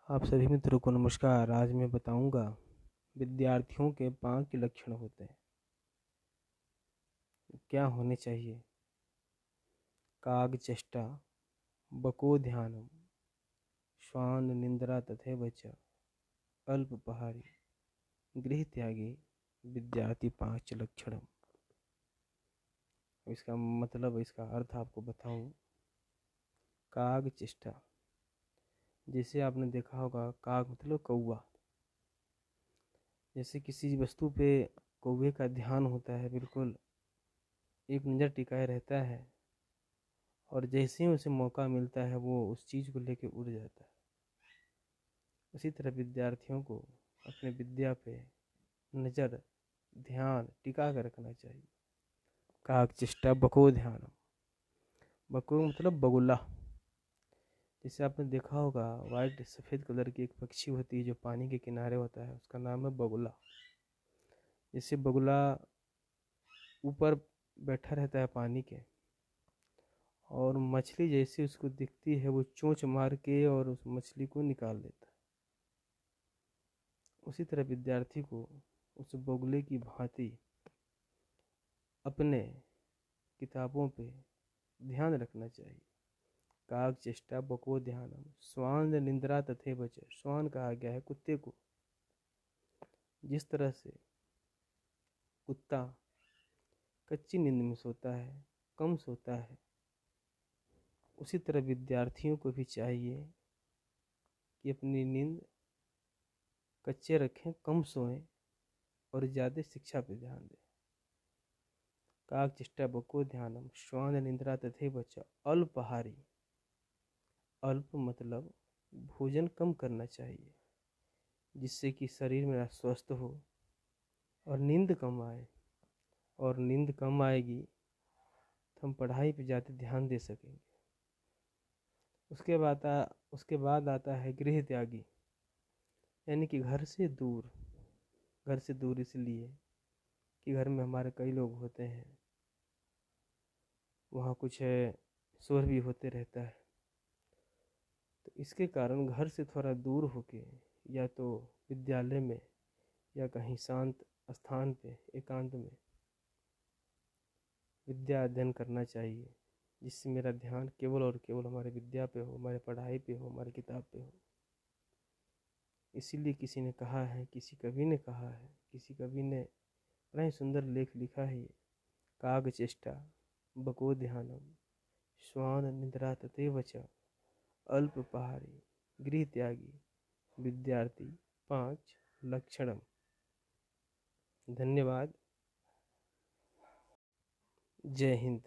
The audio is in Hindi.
आप सभी मित्रों को नमस्कार। आज मैं बताऊंगा विद्यार्थियों के 5 लक्षण होते हैं, क्या होने चाहिए। कागचेष्टा, बको ध्यानम, श्वान निंद्रा तथैव च, अल्पपहारी, गृह त्यागी, विद्यार्थी 5 लक्षणम। इसका मतलब, इसका अर्थ आपको बताऊं। कागचेष्टा, जैसे आपने देखा होगा, काग मतलब कौवा। जैसे किसी वस्तु पे कौवे का ध्यान होता है, बिल्कुल एक नज़र टिकाए रहता है, और जैसे ही उसे मौका मिलता है वो उस चीज़ को लेके उड़ जाता है। उसी तरह विद्यार्थियों को अपने विद्या पे नज़र, ध्यान टिका कर रखना चाहिए। कागचेष्टा बको ध्यानम। बको मतलब बगुला। जैसे आपने देखा होगा, वाइट सफ़ेद कलर की एक पक्षी होती है जो पानी के किनारे होता है, उसका नाम है बगुला। जैसे बगुला ऊपर बैठा रहता है पानी के, और मछली जैसे उसको दिखती है वो चोंच मार के और उस मछली को निकाल देता है। उसी तरह विद्यार्थी को उस बगुले की भांति अपने किताबों पे ध्यान रखना चाहिए। काग चेष्टा बको ध्यानम, श्वान निंद्रा तथैव च। श्वान कहा गया है कुत्ते को। जिस तरह से कुत्ता कच्ची नींद में सोता है, कम सोता है, उसी तरह विद्यार्थियों को भी चाहिए कि अपनी नींद कच्चे रखें, कम सोएं और ज़्यादा शिक्षा पर ध्यान दें। कागचेष्टा बको ध्यानम, श्वान निंद्रा तथैव च, अल्पहारी। अल्प मतलब भोजन कम करना चाहिए, जिससे कि शरीर मेरा स्वस्थ हो और नींद कम आए। और नींद कम आएगी तो हम पढ़ाई पे ज़्यादा ध्यान दे सकेंगे। उसके बाद आता है गृह त्यागी, यानी कि घर से दूर। घर से दूर इसलिए कि घर में हमारे कई लोग होते हैं, वहाँ कुछ शोर भी होते रहता है, तो इसके कारण घर से थोड़ा दूर होके या तो विद्यालय में या कहीं शांत स्थान पे एकांत में विद्या अध्ययन करना चाहिए, जिससे मेरा ध्यान केवल और केवल हमारे विद्या पे हो, हमारे पढ़ाई पे हो, हमारी किताब पे हो। इसीलिए किसी ने कहा है, किसी कवि ने कहा है, किसी कवि ने बड़ा ही सुंदर लेख लिखा है ये। कागचेष्टा बको ध्यानम, श्वान निद्रा तथैव च, अल्पपहारी, गृह त्यागी, विद्यार्थी 5 लक्षणम। धन्यवाद। जय हिंद।